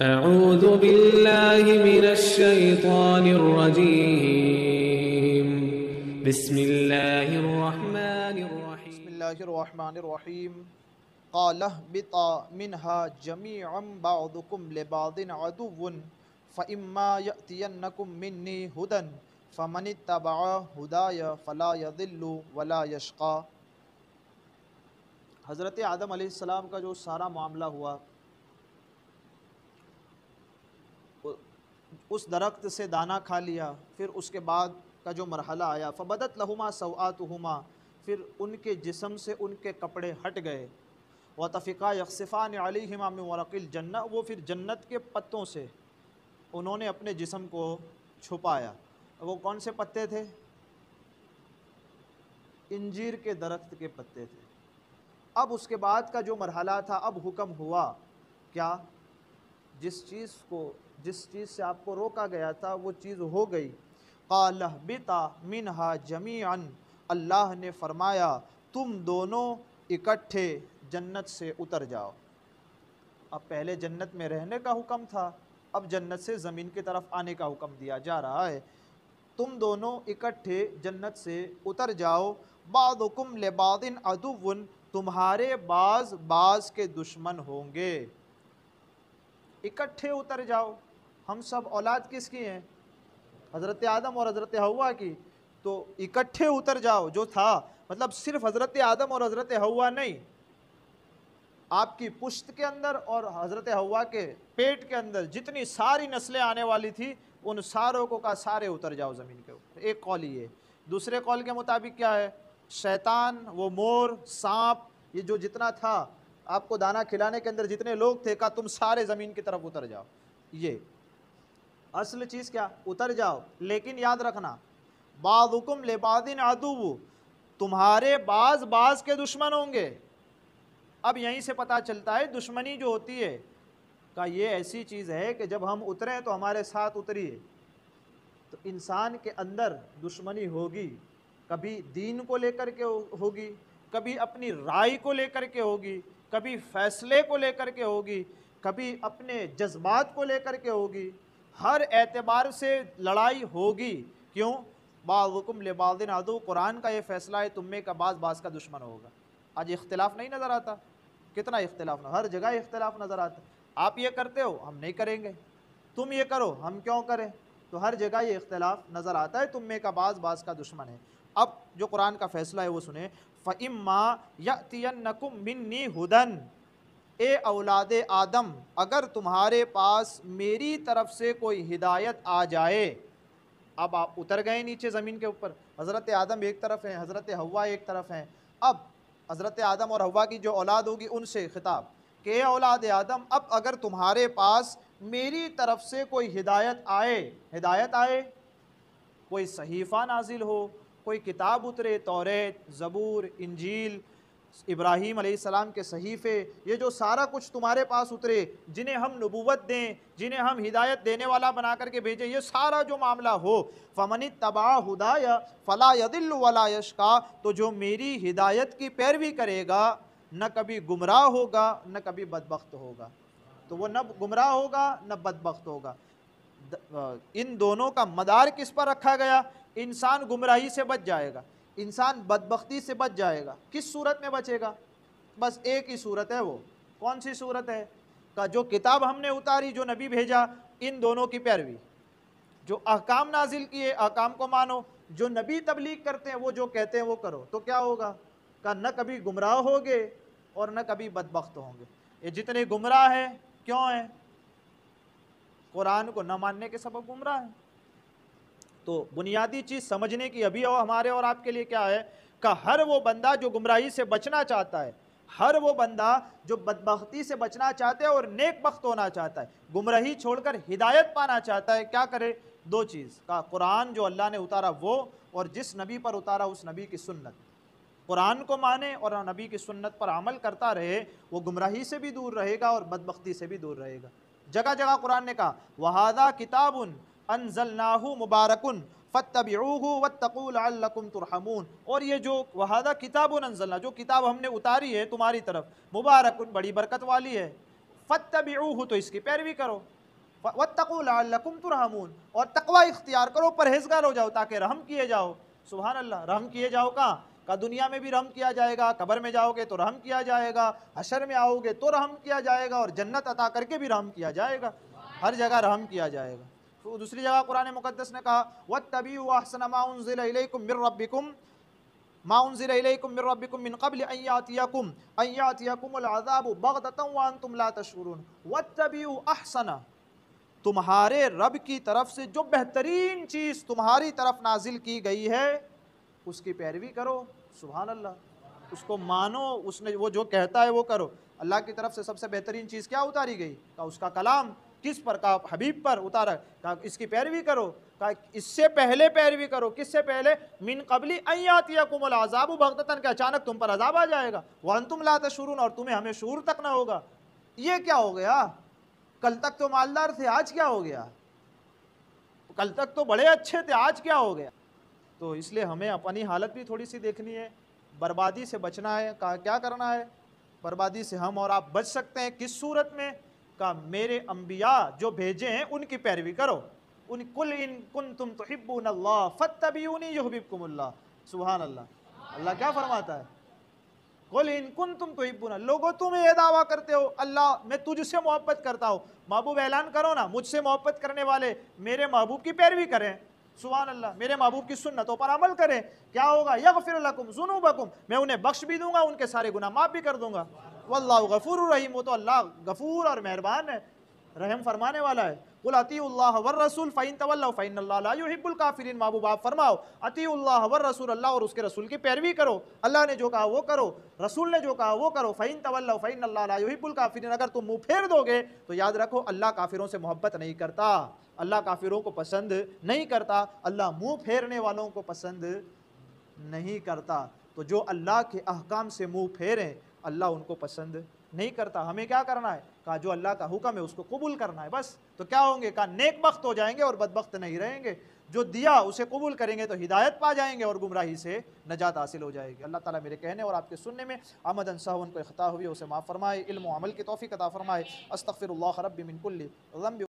أعوذ بالله من الشيطان الرجيم بسم الله الرحمن الرحيم بسم اللہ الرحمن الرحیم قال اهبطا منها جميعا بعضكم لبعض عدو فإما يأتينكم مني هدى فمن اتبع هداي فلا يضل ولا يشقى۔ حضرت آدم علیہ السلام کا جو سارا معاملہ ہوا، اس درخت سے دانہ کھا لیا، پھر اس کے بعد کا جو مرحلہ آیا فبدت لہما سوآتہما، پھر ان کے جسم سے ان کے کپڑے ہٹ گئے، وطفقا یخصفان علیہما من ورق الجنہ، وہ پھر جنت کے پتوں سے انہوں نے اپنے جسم کو چھپایا۔ وہ کون سے پتے تھے؟ انجیر کے درخت کے پتے تھے۔ اب اس کے بعد کا جو مرحلہ تھا، اب حکم ہوا کیا؟ جس چیز سے آپ کو روکا گیا تھا وہ چیز ہو گئی۔ قال اهبطا منها جميعا، اللہ نے فرمایا تم دونوں اکٹھے جنت سے اتر جاؤ۔ اب پہلے جنت میں رہنے کا حکم تھا، اب جنت سے زمین کی طرف آنے کا حکم دیا جا رہا ہے۔ تم دونوں اکٹھے جنت سے اتر جاؤ، بعضکم لبعض عدو، تمہارے بعض کے دشمن ہوں گے۔ اکٹھے اتر جاؤ۔ ہم سب اولاد کس کی ہیں؟ حضرت آدم اور حضرت حوا کی۔ تو اکٹھے اتر جاؤ جو تھا، مطلب صرف حضرت آدم اور حضرت حوا نہیں، آپ کی پشت کے اندر اور حضرت حوا کے پیٹ کے اندر جتنی ساری نسلیں آنے والی تھی، ان ساروں کو کہا سارے اتر جاؤ زمین کے اوپر۔ ایک قول یہ۔ دوسرے قول کے مطابق کیا ہے؟ شیطان، وہ مور، سانپ، یہ جو جتنا تھا آپ کو دانہ کھلانے کے اندر جتنے لوگ تھے، کہا تم سارے زمین کی طرف اتر جاؤ۔ یہ اصل چیز کیا؟ اتر جاؤ، لیکن یاد رکھنا بعضکم لبعض عدو، تمہارے بعض کے دشمن ہوں گے۔ اب یہیں سے پتہ چلتا ہے دشمنی جو ہوتی ہے کہ یہ ایسی چیز ہے کہ جب ہم اتریں تو ہمارے ساتھ اتریے۔ تو انسان کے اندر دشمنی ہوگی، کبھی دین کو لے کر کے ہوگی، کبھی اپنی رائے کو لے کر کے ہوگی، کبھی فیصلے کو لے کر کے ہوگی، کبھی اپنے جذبات کو لے کر کے ہوگی۔ ہر اعتبار سے لڑائی ہوگی۔ کیوں؟ بعضکم لبعض عدو، قرآن کا یہ فیصلہ ہے تم میں کا بعض کا دشمن ہوگا۔ آج اختلاف نہیں نظر آتا؟ کتنا اختلاف، ہر جگہ اختلاف نظر آتا۔ آپ یہ کرتے ہو، ہم نہیں کریں گے، تم یہ کرو، ہم کیوں کریں؟ تو ہر جگہ یہ اختلاف نظر آتا ہے، تم میں کا بعض کا دشمن ہے۔ اب جو قرآن کا فیصلہ ہے وہ سنیں، فَإِمَّا يَأْتِيَنَّكُم مِّنِّي هُدًى، اے اولاد آدم اگر تمہارے پاس میری طرف سے کوئی ہدایت آ جائے۔ اب آپ اتر گئے نیچے زمین کے اوپر، حضرت آدم ایک طرف ہیں، حضرت حوا ایک طرف ہیں۔ اب حضرت آدم اور حوا کی جو اولاد ہوگی ان سے خطاب کہ اے اولاد آدم، اب اگر تمہارے پاس میری طرف سے کوئی ہدایت آئے، کوئی صحیفہ نازل ہو، کوئی کتاب اترے، توریت، زبور، انجیل، ابراہیم علیہ السلام کے صحیفے، یہ جو سارا کچھ تمہارے پاس اترے، جنہیں ہم نبوت دیں، جنہیں ہم ہدایت دینے والا بنا کر کے بھیجیں، یہ سارا جو معاملہ ہو، فَمَنِ اتَّبَعَ هُدَايَ فَلَا يَضِلُّ وَلَا يَشْقَى، تو جو میری ہدایت کی پیروی کرے گا نہ کبھی گمراہ ہوگا نہ کبھی بدبخت ہوگا۔ تو وہ نہ گمراہ ہوگا نہ بدبخت ہوگا۔ ان دونوں کا مدار کس پر رکھا گیا؟ انسان گمراہی سے بچ جائے گا، انسان بدبختی سے بچ جائے گا۔ کس صورت میں بچے گا؟ بس ایک ہی صورت ہے، وہ کون سی صورت ہے؟ کہ جو کتاب ہم نے اتاری، جو نبی بھیجا، ان دونوں کی پیروی، جو احکام نازل کیے احکام کو مانو، جو نبی تبلیغ کرتے ہیں وہ جو کہتے ہیں وہ کرو، تو کیا ہوگا؟ کہ نہ کبھی گمراہ ہوگے اور نہ کبھی بدبخت ہوں گے۔ یہ جتنے گمراہ ہیں کیوں ہیں؟ قرآن کو نہ ماننے کے سبب گمراہ ہیں۔ تو بنیادی چیز سمجھنے کی ابھی ہمارے اور آپ کے لیے کیا ہے کہ ہر وہ بندہ جو گمراہی سے بچنا چاہتا ہے، ہر وہ بندہ جو بدبختی سے بچنا چاہتا ہے اور نیک بخت ہونا چاہتا ہے، گمراہی چھوڑ کر ہدایت پانا چاہتا ہے، کیا کرے؟ دو چیز کا، قرآن جو اللہ نے اتارا وہ، اور جس نبی پر اتارا اس نبی کی سنت۔ قرآن کو مانے اور نبی کی سنت پر عمل کرتا رہے، وہ گمراہی سے بھی دور رہے گا اور بدبختی سے بھی دور رہے گا۔ جگہ جگہ قرآن نے کہا وَهَذَا كِتَابٌ أَنزَلْنَاهُ مُبَارَكٌ فَاتَّبِعُوهُ وَاتَّقُوا لَعَلَّكُمْ تُرْحَمُونَ، اور یہ جو وَهَذَا كِتَابٌ أَنزَلْنَا، جو کتاب ہم نے اتاری ہے تمہاری طرف، مبارکن، بڑی برکت والی ہے، فَاتَّبِعُوهُ تو اس کی پیروی کرو، وَاتَّقُوا لَعَلَّكُمْ تُرْحَمُونَ اور تقوی اختیار کرو، پرہیزگار ہو جاؤ تاکہ رحم کیے جاؤ۔ سبحان اللہ، رحم کیے جاؤ کہاں؟ کہ دنیا میں بھی رحم کیا جائے گا، قبر میں جاؤ گے تو رحم کیا جائے گا، حشر میں آؤ گے تو رحم کیا جائے گا، اور جنت عطا کر کے بھی رحم کیا جائے گا، ہر جگہ رحم کیا جائے گا۔ تو دوسری جگہ قرآن مقدس نے کہا وَاتَّبِعُوا أَحْسَنَ مَا أُنزِلَ إِلَيْكُم مِّن رَّبِّكُم ما انزل الیکم من ربکم من قبل ان یاتیکم العذاب بغتۃ وانتم لا تشعرون واتبعوا احسن، تمہارے رب کی طرف سے جو بہترین چیز تمہاری طرف نازل کی گئی ہے اس کی پیروی کرو۔ سبحان اللہ، اس کو مانو، اس نے وہ جو کہتا ہے وہ کرو۔ اللہ کی طرف سے سب سے بہترین چیز کیا اتاری گئی؟ کہا اس کا کلام، کس پر؟ کہا حبیب پر اتارا، کہا اس کی پیروی کرو، کہا اس سے پہلے پیروی کرو، کس سے پہلے؟ من قبل ان یاتیکم العذاب بغتۃ، کہ اچانک تم پر عذاب آ جائے گا، وانتم لا تشعرون اور تمہیں ہمیں شعور تک نہ ہوگا۔ یہ کیا ہو گیا؟ کل تک تو مالدار تھے، آج کیا ہو گیا؟ کل تک تو بڑے اچھے تھے، آج کیا ہو گیا؟ تو اس لیے ہمیں اپنی حالت بھی تھوڑی سی دیکھنی ہے، بربادی سے بچنا ہے۔ کہا کیا کرنا ہے؟ بربادی سے ہم اور آپ بچ سکتے ہیں کس صورت میں؟ کہا میرے انبیاء جو بھیجے ہیں ان کی پیروی کرو، قل ان کنتم تحبون اللہ فاتبعونی یحببکم اللہ۔ سبحان اللہ، اللہ کیا فرماتا ہے؟ قل ان کنتم تحبون، لوگو تم یہ دعویٰ کرتے ہو اللہ میں تجھ سے محبت کرتا ہوں، محبوب اعلان کرو نا مجھ سے محبت کرنے والے میرے محبوب کی پیروی کریں۔ سبحان اللہ، میرے محبوب کی سنتوں پر عمل کریں، کیا ہوگا؟ یغفر لکم ذنوبکم، میں انہیں بخش بھی دوں گا، ان کے سارے گناہ معاف بھی کر دوں گا۔ واللہ غفور الرحیم، وہ تو اللہ غفور اور مہربان ہے، رحم فرمانے والا ہے۔ قل اطیعوا اللہ والرسول فإن تولوا فإن اللہ لا يحب الکافرین، محبوب آپ فرماؤ اطیعوا اللہ والرسول، اللہ اور اس کے رسول کی پیروی کرو، اللہ نے جو کہا وہ کرو، رسول نے جو کہا وہ کرو۔ فإن تولوا فإن اللہ لا يحب الکافرین، اگر تم منہ پھیر دو گے تو یاد رکھو اللہ کافروں سے محبت نہیں کرتا، اللہ کافروں کو پسند نہیں کرتا، اللہ منہ پھیرنے والوں کو پسند نہیں کرتا۔ تو جو اللہ کے احکام سے منہ پھیریں اللہ ان کو پسند نہیں کرتا۔ ہمیں کیا کرنا ہے؟ کہا جو اللہ کا حکم ہے اس کو قبول کرنا ہے، بس۔ تو کیا ہوں گے؟ کہا نیک بخت ہو جائیں گے اور بدبخت نہیں رہیں گے۔ جو دیا اسے قبول کریں گے تو ہدایت پا جائیں گے اور گمراہی سے نجات حاصل ہو جائے گی۔ اللہ تعالیٰ میرے کہنے اور آپ کے سننے میں عمدن سہون کوئی خطا ہوئی اسے معاف فرمائے، علم و عمل کی توفیق عطا فرمائے۔ استغفر اللہ ربی من کل ذنب